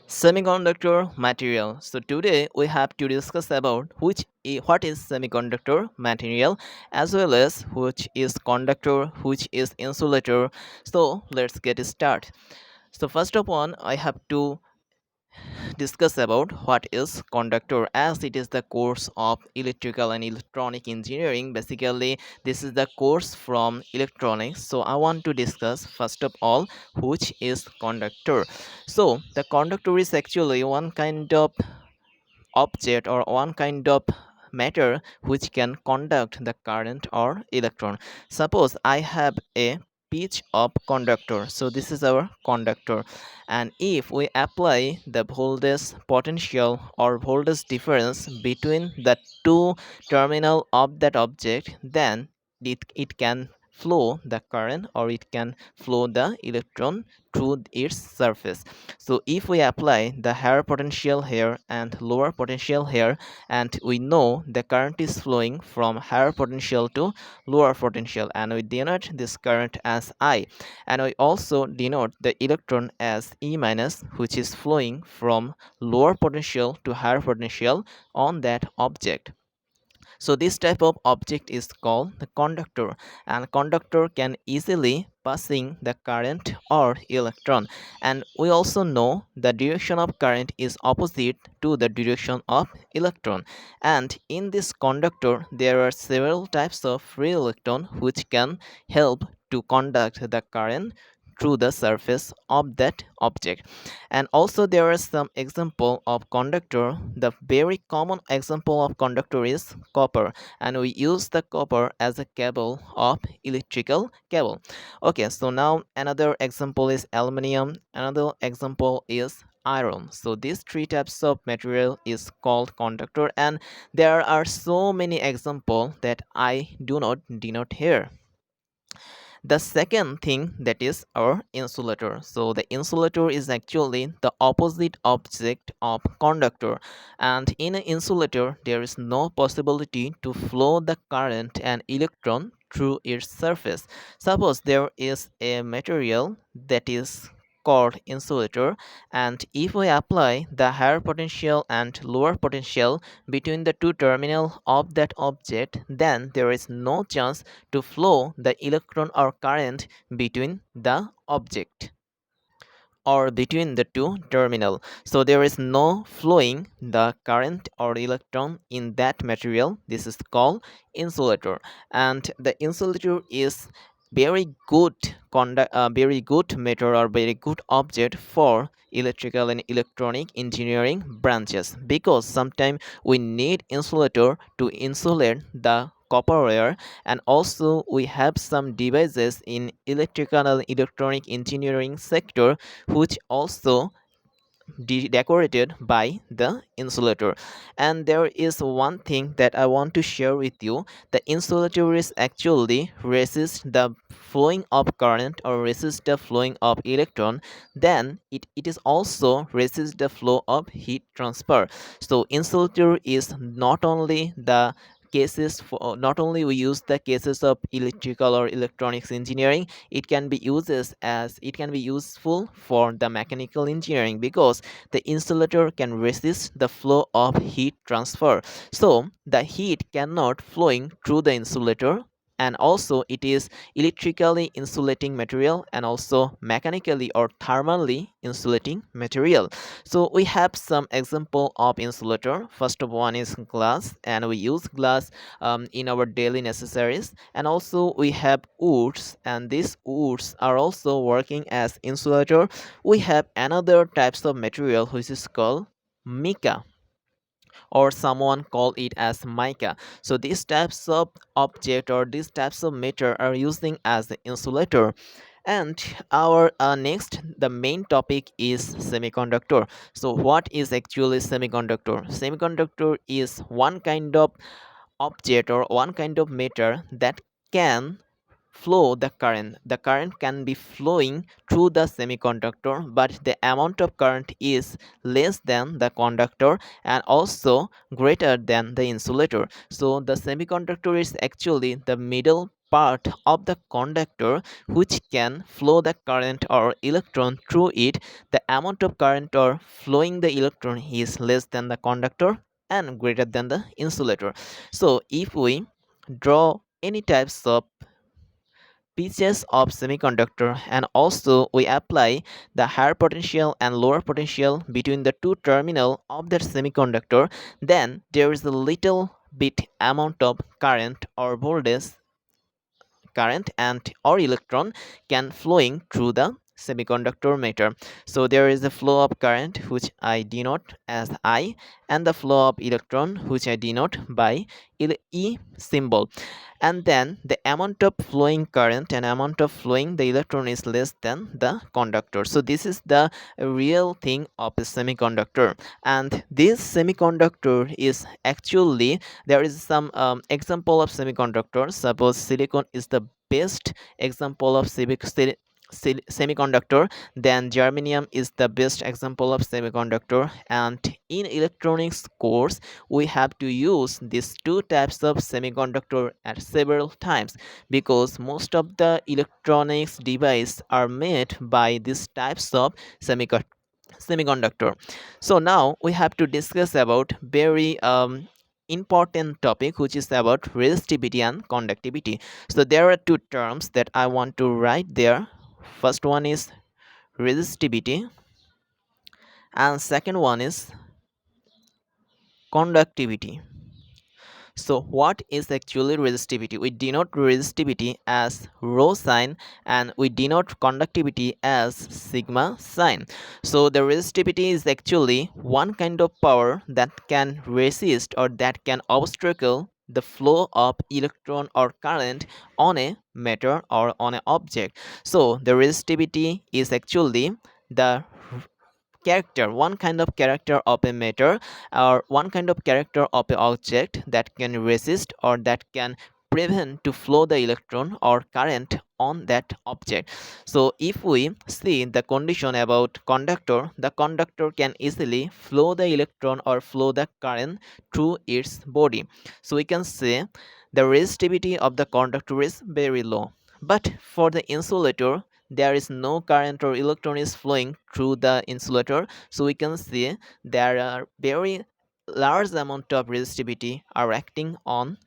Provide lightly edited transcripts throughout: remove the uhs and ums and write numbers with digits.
Semiconductor material. So today we have to discuss about what is semiconductor material, as well as which is conductor, which is insulator. So let's get started. So first of all, I have to discuss about what is conductor, as it is the course of electrical and electronic engineering. Basically this is the course from electronics, so I want to discuss first of all which is conductor. So the conductor is actually one kind of object or one kind of matter which can conduct the current or electron. Suppose I have a pitch of conductor, so this is our conductor, and if we apply the voltage potential or voltage difference between the two terminal of that object, then it can flow the current or it can flow the electron through its surface. So if we apply the higher potential here and lower potential here, and we know the current is flowing from higher potential to lower potential, and we denote this current as I, and we also denote the electron as E minus, which is flowing from lower potential to higher potential on that object. So this type of object is called the conductor, and conductor can easily passing the current or electron. And we also know the direction of current is opposite to the direction of electron. And in this conductor there are several types of free electron which can help to conduct the current through the surface of that object. And also there are some example of conductor. The very common example of conductor is copper, and we use the copper as a cable of electrical cable. Okay, so now another example is aluminum, another example is iron. So these three types of material is called conductor, and there are so many examples that I do not denote here. The second thing, that is our insulator. So the insulator is actually the opposite object of conductor, and in an insulator there is no possibility to flow the current and electron through its surface. Suppose there is a material that is called insulator, and if we apply the higher potential and lower potential between the two terminals of that object, then there is no chance to flow the electron or current between the object or between the two terminal. So there is no flowing the current or electron in that material. This is called insulator, and the insulator is very good very good matter or very good object for electrical and electronic engineering branches, because sometimes we need insulator to insulate the copper wire. And also we have some devices in electrical and electronic engineering sector which also decorated by the insulator. And there is one thing that I want to share with you. The insulator is actually resist the flowing of current or resist the flowing of electron. Then it is also resist the flow of heat transfer. So insulator is not only the cases for, not only we use the cases of electrical or electronics engineering, it can be useful for the mechanical engineering, because the insulator can resist the flow of heat transfer. So the heat cannot flowing through the insulator, and also it is electrically insulating material and also mechanically or thermally insulating material. So we have some example of insulator. First of one is glass, and we use glass in our daily necessaries. And also we have woods, and these woods are also working as insulator. We have another types of material which is called mica, or someone call it as mica. So these types of object or these types of matter are using as the insulator. And our next, the main topic is semiconductor. So what is actually semiconductor? Semiconductor is one kind of object or one kind of matter that can flow the current. The current can be flowing through the semiconductor, but the amount of current is less than the conductor and also greater than the insulator. So the semiconductor is actually the middle part of the conductor which can flow the current or electron through it, the amount of current or flowing the electron is less than the conductor and greater than the insulator. So if we draw any types of pieces of semiconductor and also we apply the higher potential and lower potential between the two terminal of that semiconductor, then there is a little bit amount of current and or electron can flowing through the semiconductor matter. So there is a flow of current which I denote as I, and the flow of electron which I denote by E symbol, and then the amount of flowing current and amount of flowing the electron is less than the conductor. So this is the real thing of a semiconductor, and this semiconductor is actually, there is some example of semiconductor. Suppose silicon is the best example of semiconductor, then germanium is the best example of semiconductor. And in electronics course we have to use these two types of semiconductor at several times, because most of the electronics device are made by these types of semiconductor. So now we have to discuss about very important topic, which is about resistivity and conductivity. So there are two terms that I want to write there. First one is resistivity and second one is conductivity. So what is actually resistivity? We denote resistivity as rho sign and we denote conductivity as sigma sign. So the resistivity is actually one kind of power that can resist or that can obstacle the flow of electron or current on a matter or on an object. So the resistivity is actually the character, one kind of character of a matter or one kind of character of an object that can resist or that can prevent to flow the electron or current on that object. So if we see the condition about conductor, the conductor can easily flow the electron or flow the current through its body. So we can say the resistivity of the conductor is very low, but for the insulator there is no current or electron is flowing through the insulator. So we can see there are very large amount of resistivity are acting on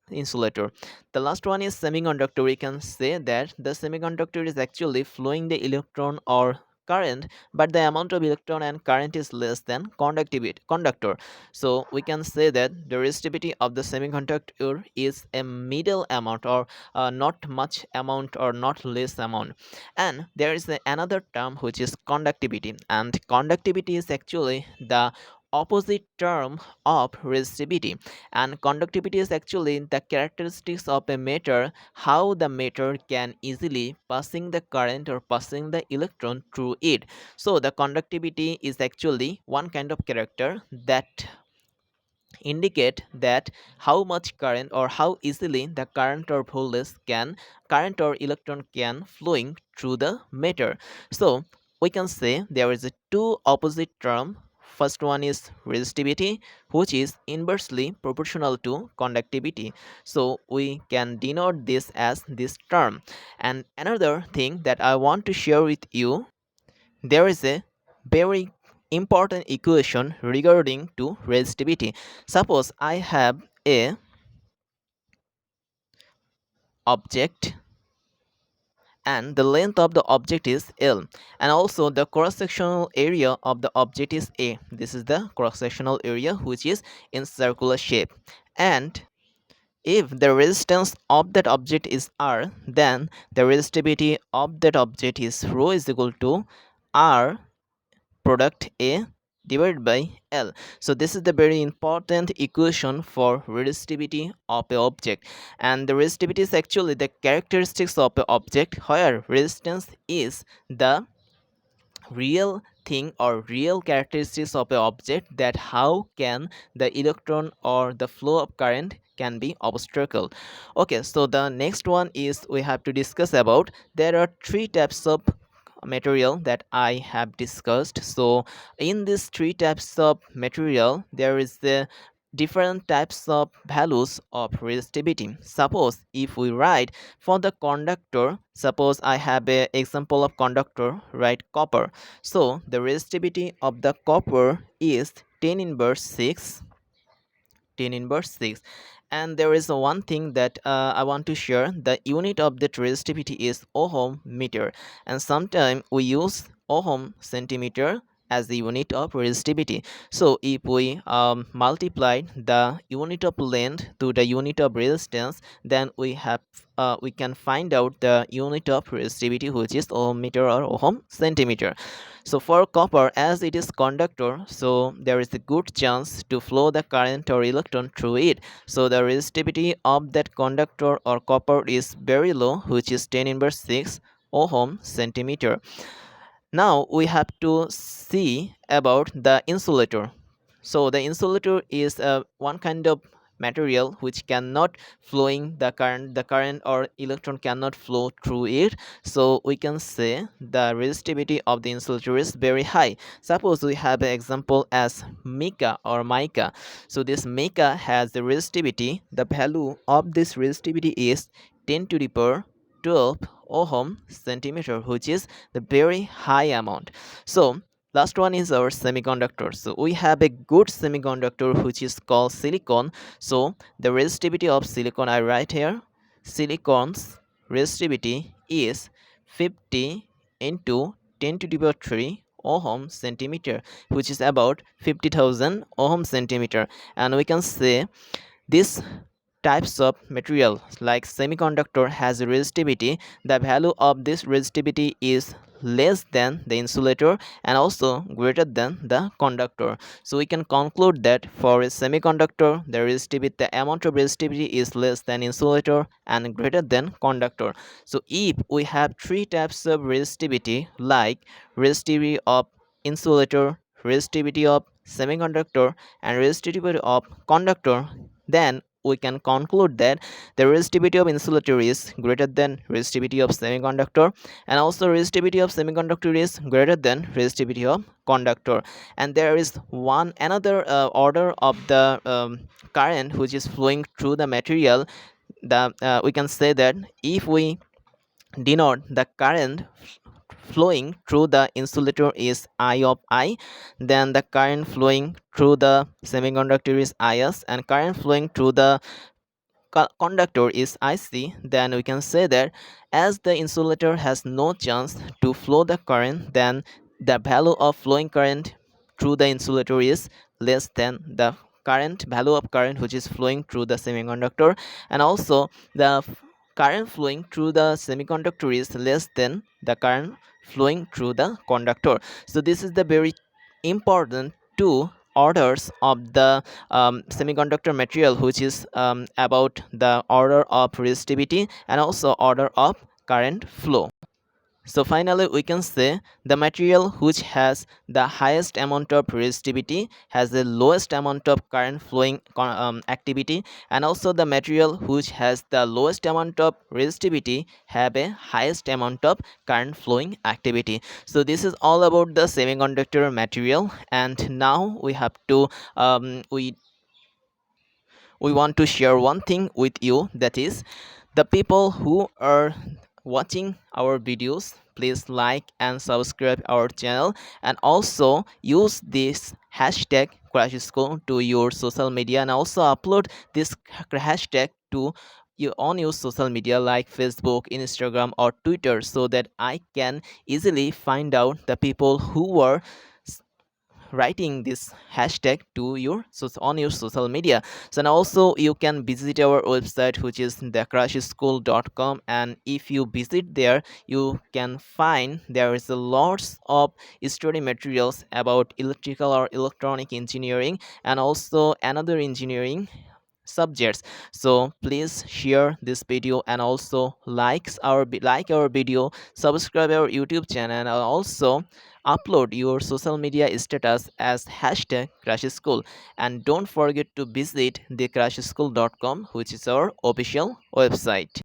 insulator. The last one is semiconductor. We can say that the semiconductor is actually flowing the electron or current, but the amount of electron and current is less than conductivity conductor. So we can say that the resistivity of the semiconductor is a middle amount, or not much amount or not less amount. And there is another term which is conductivity, and conductivity is actually the opposite term of resistivity. And conductivity is actually the characteristics of a matter, how the matter can easily passing the current or passing the electron through it. So the conductivity is actually one kind of character that indicate that how much current or how easily the current or electron can flowing through the matter. So we can say there is a two opposite term. First one is resistivity, which is inversely proportional to conductivity. So we can denote this as this term. And another thing that I want to share with you, there is a very important equation regarding to resistivity. Suppose I have a object and the length of the object is L, and also the cross sectional area of the object is A. This is the cross sectional area which is in circular shape. And if the resistance of that object is R, then the resistivity of that object is rho is equal to R product A divided by L. So this is the very important equation for resistivity of a object. And the resistivity is actually the characteristics of a object, where resistance is the real thing or real characteristics of an object, that how can the electron or the flow of current can be obstacle. Okay, so the next one is we have to discuss about, there are three types of material that I have discussed. So in these three types of material, there is the different types of values of resistivity. Suppose if we write for the conductor, suppose I have a example of conductor, write copper. So the resistivity of the copper is 10 inverse 6, 10 inverse 6. And there is one thing that I want to share. The unit of that resistivity is ohm meter, and sometimes we use ohm centimeter as the unit of resistivity. So if we multiply the unit of length to the unit of resistance, then we can find out the unit of resistivity, which is ohm meter or ohm centimeter. So for copper, as it is conductor, so there is a good chance to flow the current or electron through it. So the resistivity of that conductor or copper is very low, which is 10 inverse 6 ohm centimeter. Now we have to see about the insulator. So the insulator is one kind of material which cannot flowing the current or electron cannot flow through it. So we can say the resistivity of the insulator is very high. Suppose we have an example as mica or mica. So this mica has the resistivity. The value of this resistivity is 10 to the power 12 ohm centimeter, which is the very high amount. So last one is our semiconductor. So we have a good semiconductor which is called silicon. So the resistivity of silicon I write here. Silicon's resistivity is 50 into 10 to the power 3 ohm centimeter, which is about 50,000 ohm centimeter. And we can say this types of material like semiconductor has resistivity. The value of this resistivity is less than the insulator and also greater than the conductor. So we can conclude that for a semiconductor, the resistivity, the amount of resistivity is less than insulator and greater than conductor. So if we have three types of resistivity like resistivity of insulator, resistivity of semiconductor, and resistivity of conductor, then we can conclude that the resistivity of insulator is greater than resistivity of semiconductor, and also resistivity of semiconductor is greater than resistivity of conductor. And there is one another order of the current which is flowing through the material. The we can say that if we denote the current flowing through the insulator is I of I, then the current flowing through the semiconductor is Is, and current flowing through the conductor is IC, then we can say that as the insulator has no chance to flow the current, then the value of flowing current through the insulator is less than the current value of current which is flowing through the semiconductor, and also the current flowing through the semiconductor is less than the current flowing through the conductor. So this is the very important two orders of the semiconductor material, which is about the order of resistivity and also order of current flow. So finally we can say the material which has the highest amount of resistivity has the lowest amount of current flowing activity, and also the material which has the lowest amount of resistivity have a highest amount of current flowing activity. So this is all about the semiconductor material, and now we have to we want to share one thing with you, that is the people who are watching our videos, please like and subscribe our channel, and also use this hashtag crash school to your social media, and also upload this hashtag to on your social media like Facebook, Instagram, or Twitter, so that I can easily find out the people who were writing this hashtag to your on your social media. So and also you can visit our website, which is thecrashschool.com, and if you visit there, you can find there is a lots of study materials about electrical or electronic engineering and also another engineering subjects. So please share this video and also like our video, subscribe our YouTube channel, and also upload your social media status as hashtag crash school, and don't forget to visit thecrashschool.com, which is our official website.